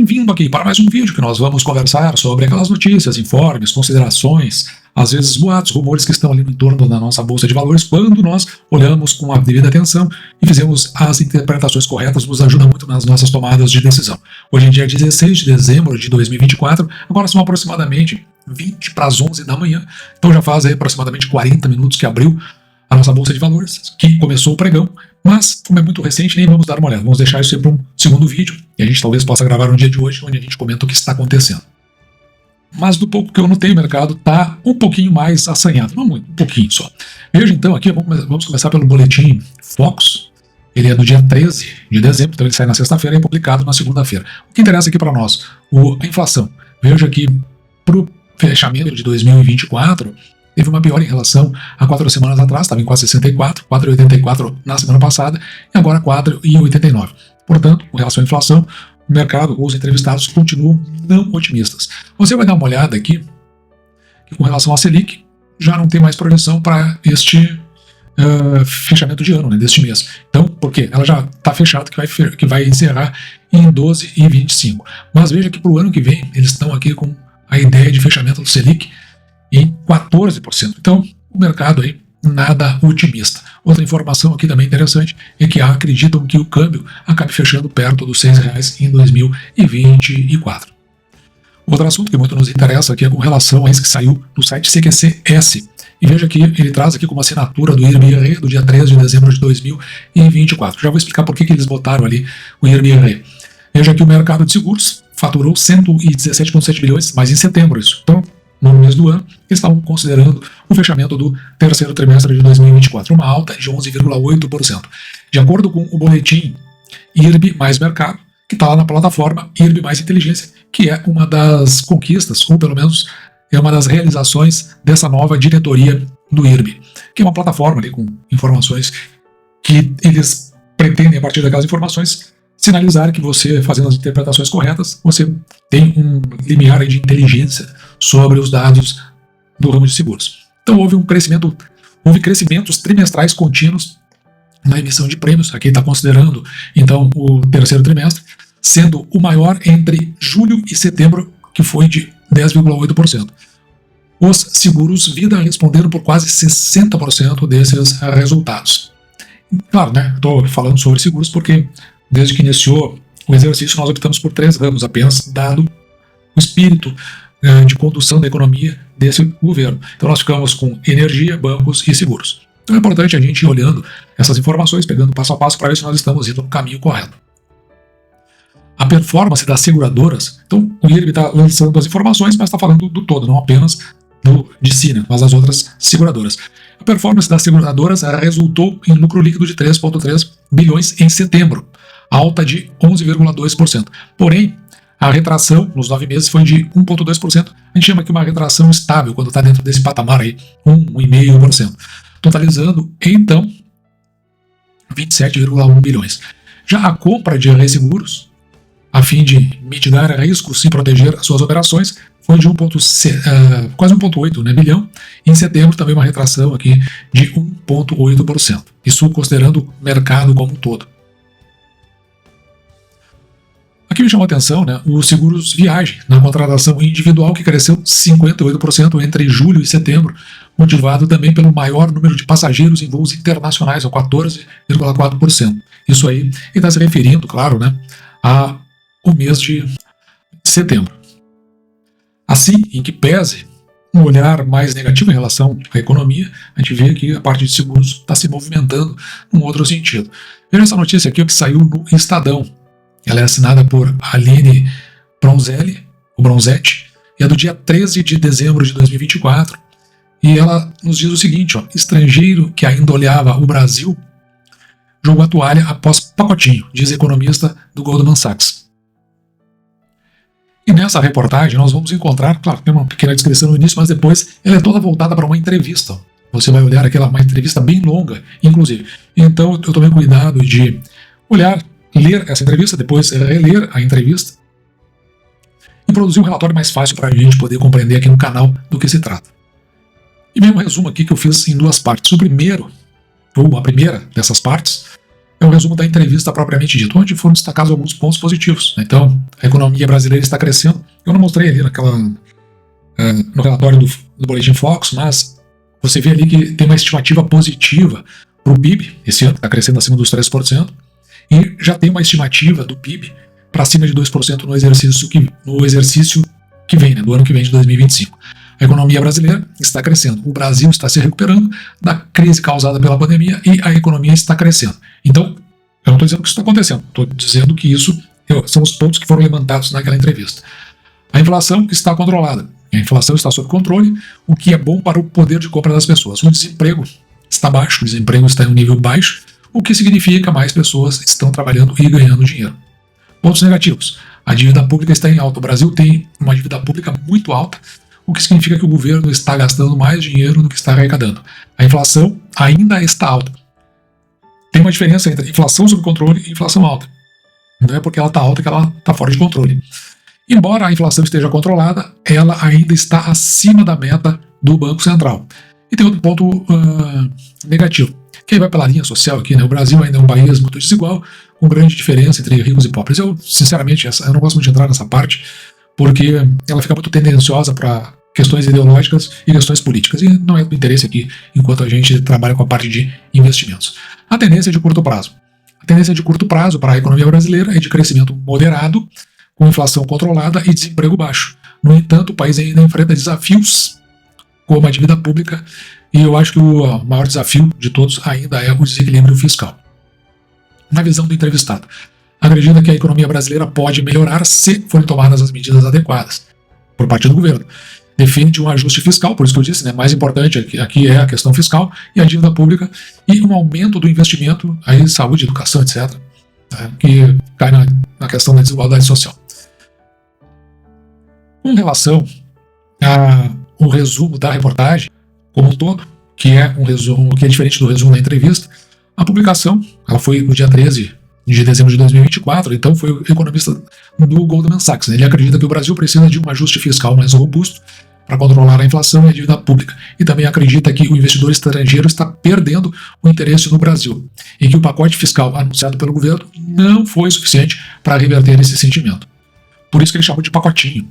bem-vindo aqui para mais um vídeo que nós vamos conversar sobre aquelas notícias, informes, considerações, às vezes boatos, rumores que estão ali no entorno da nossa bolsa de valores. Quando nós olhamos com a devida atenção e fizemos as interpretações corretas, nos ajuda muito nas nossas tomadas de decisão. Hoje é dia 16 de dezembro de 2024, agora são aproximadamente 20 para as 11 da manhã, então já faz aí aproximadamente 40 minutos que abriu a nossa bolsa de valores, que começou o pregão, mas como é muito recente, nem vamos dar uma olhada, vamos deixar isso aí para um segundo vídeo, e a gente talvez possa gravar no dia de hoje, onde a gente comenta o que está acontecendo. Mas do pouco que eu notei, o mercado está um pouquinho mais assanhado, não muito, um pouquinho só. Veja então aqui, vamos começar pelo boletim Focus, ele é do dia 13 de dezembro, então ele sai na sexta-feira e é publicado na segunda-feira. O que interessa aqui para nós? A inflação. Veja que para o fechamento de 2024, teve uma piora em relação a 4 semanas atrás, estava em 4,64, 4,84 na semana passada, e agora 4,89. Portanto, com relação à inflação, o mercado, os entrevistados continuam não otimistas. Você vai dar uma olhada aqui, que com relação à Selic, já não tem mais projeção para este fechamento de ano, né, deste mês. Então, por quê? Ela já está fechada, que vai encerrar em 12,25. Mas veja que para o ano que vem, eles estão aqui com a ideia de fechamento do Selic em 14%. Então, o mercado aí nada otimista. Outra informação aqui também interessante é que acreditam que o câmbio acabe fechando perto dos R$6 em 2024. Outro assunto que muito nos interessa aqui é com relação a isso que saiu no site CQCS. E veja que ele traz aqui como assinatura do IRB do dia 13 de dezembro de 2024. Já vou explicar por que eles botaram ali o IRB. Veja que o mercado de seguros faturou 117,7 bilhões, mas em setembro isso. Então, no mês do ano, eles estavam considerando o fechamento do terceiro trimestre de 2024, uma alta de 11,8%. De acordo com o boletim IRB mais Mercado, que está lá na plataforma IRB mais Inteligência, que é uma das conquistas, ou pelo menos é uma das realizações dessa nova diretoria do IRB, que é uma plataforma ali com informações que eles pretendem, a partir daquelas informações, sinalizar que você, fazendo as interpretações corretas, você tem um limiar de inteligência sobre os dados do ramo de seguros. Então houve crescimentos trimestrais contínuos na emissão de prêmios. Aqui está considerando então o terceiro trimestre, sendo o maior entre julho e setembro, que foi de 10,8%. Os seguros vida responderam por quase 60% desses resultados. Claro, né? Estou falando sobre seguros porque desde que iniciou o exercício, nós optamos por 3 ramos apenas, dado o espírito de condução da economia desse governo. Então nós ficamos com energia, bancos e seguros. Então é importante a gente ir olhando essas informações, pegando passo a passo para ver se nós estamos indo no caminho correto. A performance das seguradoras, então o IRB está lançando as informações, mas está falando do todo, não apenas de si, né, mas das outras seguradoras. A performance das seguradoras resultou em lucro líquido de 3,3 bilhões em setembro, alta de 11,2%. Porém, a retração nos 9 meses foi de 1,2%. A gente chama aqui uma retração estável, quando está dentro desse patamar aí, 1,5%. Totalizando, então, 27,1 bilhões. Já a compra de resseguros, a fim de mitigar riscos e proteger as suas operações, foi de quase 1,8 bilhão. Em setembro, também uma retração aqui de 1,8%. Isso considerando o mercado como um todo. Aqui me chamou a atenção, né, os seguros viagem na contratação individual, que cresceu 58% entre julho e setembro, motivado também pelo maior número de passageiros em voos internacionais, 14,4%. Isso aí está se referindo, claro, né, ao mês de setembro. Assim, em que pese um olhar mais negativo em relação à economia, a gente vê que a parte de seguros está se movimentando num outro sentido. Veja essa notícia aqui, que saiu no Estadão. Ela é assinada por Aline Bronzetti, e é do dia 13 de dezembro de 2024. E ela nos diz o seguinte: estrangeiro que ainda olhava o Brasil jogou a toalha após pacotinho, diz economista do Goldman Sachs. E nessa reportagem nós vamos encontrar, claro, tem uma pequena descrição no início, mas depois ela é toda voltada para uma entrevista. Você vai olhar uma entrevista bem longa, inclusive. Então eu tomei cuidado de ler essa entrevista, depois reler a entrevista e produzir um relatório mais fácil para a gente poder compreender aqui no canal do que se trata. E vem um resumo aqui que eu fiz em 2 partes. A primeira dessas partes é o resumo da entrevista propriamente dita, onde foram destacados alguns pontos positivos. Então, a economia brasileira está crescendo. Eu não mostrei ali no relatório do Boletim Focus, mas você vê ali que tem uma estimativa positiva para o PIB, esse ano, que está crescendo acima dos 3%, e já tem uma estimativa do PIB para cima de 2% no exercício que vem, né, do ano que vem, de 2025. A economia brasileira está crescendo. O Brasil está se recuperando da crise causada pela pandemia e a economia está crescendo. Então, eu não estou dizendo que isso está acontecendo, estou dizendo que isso são os pontos que foram levantados naquela entrevista. A inflação está controlada. A inflação está sob controle, o que é bom para o poder de compra das pessoas. O desemprego está baixo, o desemprego está em um nível baixo, o que significa que mais pessoas estão trabalhando e ganhando dinheiro. Pontos negativos. A dívida pública está em alta. O Brasil tem uma dívida pública muito alta, o que significa que o governo está gastando mais dinheiro do que está arrecadando. A inflação ainda está alta. Tem uma diferença entre inflação sob controle e inflação alta. Não é porque ela está alta que ela está fora de controle. Embora a inflação esteja controlada, ela ainda está acima da meta do Banco Central. E tem outro ponto negativo, que aí vai pela linha social aqui, né? O Brasil ainda é um país muito desigual, com grande diferença entre ricos e pobres. Eu, sinceramente, eu não gosto muito de entrar nessa parte, porque ela fica muito tendenciosa para questões ideológicas e questões políticas, e não é do interesse aqui enquanto a gente trabalha com a parte de investimentos. A tendência é de curto prazo. A tendência de curto prazo para a economia brasileira é de crescimento moderado, com inflação controlada e desemprego baixo. No entanto, o país ainda enfrenta desafios como a dívida pública, e eu acho que o maior desafio de todos ainda é o desequilíbrio fiscal. Na visão do entrevistado, acredita que a economia brasileira pode melhorar se forem tomadas as medidas adequadas por parte do governo. Defende um ajuste fiscal, por isso que eu disse, né, mais importante aqui é a questão fiscal e a dívida pública, e um aumento do investimento em saúde, educação, etc., que cai na questão da desigualdade social. Com relação ao resumo da reportagem como um todo, que é um resumo que é diferente do resumo da entrevista, a publicação ela foi no dia 13 de dezembro de 2024, então foi o economista do Goldman Sachs. Ele acredita que o Brasil precisa de um ajuste fiscal mais robusto para controlar a inflação e a dívida pública, e também acredita que o investidor estrangeiro está perdendo o interesse no Brasil, e que o pacote fiscal anunciado pelo governo não foi suficiente para reverter esse sentimento. Por isso que ele chamou de pacotinho.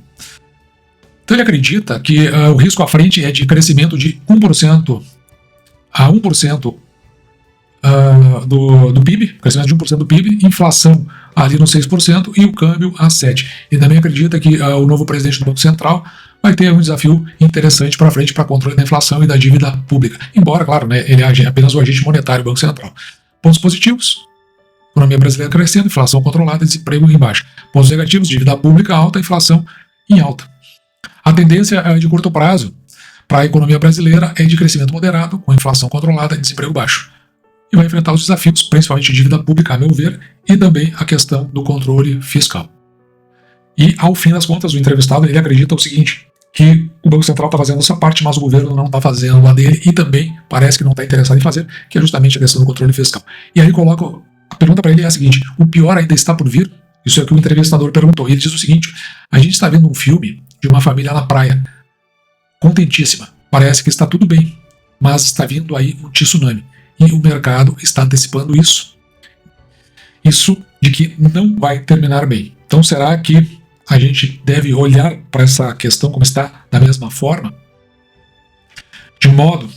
Então ele acredita que o risco à frente é de crescimento de 1% a 1% do PIB, crescimento de 1% do PIB, inflação ali no 6% e o câmbio a 7%. E também acredita que o novo presidente do Banco Central vai ter um desafio interessante para frente para controle da inflação e da dívida pública. Embora, claro, né, ele é apenas o agente monetário do Banco Central. Pontos positivos: economia brasileira crescendo, inflação controlada, desemprego em baixa. Pontos negativos: dívida pública alta, inflação em alta. A tendência de curto prazo para a economia brasileira é de crescimento moderado, com inflação controlada e desemprego baixo. E vai enfrentar os desafios, principalmente dívida pública, a meu ver, e também a questão do controle fiscal. E, ao fim das contas, o entrevistado ele acredita o seguinte, que o Banco Central está fazendo a sua parte, mas o governo não está fazendo a dele, e também parece que não está interessado em fazer, que é justamente a questão do controle fiscal. E aí a pergunta para ele é a seguinte: o pior ainda está por vir? Isso é o que o entrevistador perguntou. E ele diz o seguinte: a gente está vendo um filme de uma família na praia, contentíssima, parece que está tudo bem, mas está vindo aí um tsunami, e o mercado está antecipando isso de que não vai terminar bem. Então será que a gente deve olhar para essa questão como está da mesma forma, de modo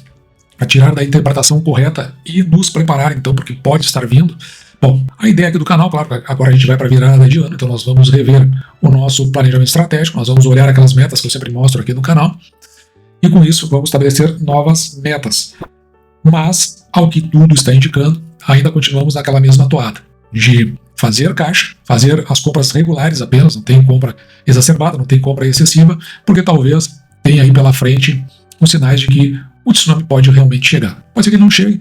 a tirar da interpretação correta e nos preparar então porque pode estar vindo? Bom, a ideia aqui do canal, claro, agora a gente vai para a virada de ano, então nós vamos rever o nosso planejamento estratégico, nós vamos olhar aquelas metas que eu sempre mostro aqui no canal, e com isso vamos estabelecer novas metas. Mas, ao que tudo está indicando, ainda continuamos naquela mesma toada de fazer caixa, fazer as compras regulares apenas, não tem compra exacerbada, não tem compra excessiva, porque talvez tenha aí pela frente os sinais de que o tsunami pode realmente chegar. Pode ser que ele não chegue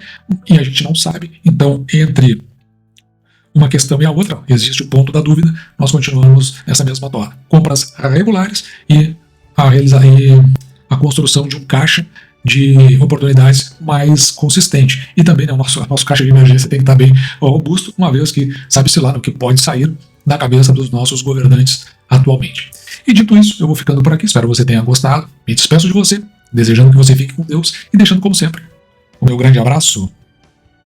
e a gente não sabe, então entre uma questão e a outra, existe o ponto da dúvida, nós continuamos nessa mesma toada. Compras regulares e a construção de um caixa de oportunidades mais consistente. E também, né, o nosso caixa de emergência tem que estar bem robusto, uma vez que sabe-se lá no que pode sair da cabeça dos nossos governantes atualmente. E dito isso, eu vou ficando por aqui, espero que você tenha gostado, me despeço de você, desejando que você fique com Deus e deixando como sempre o meu grande abraço.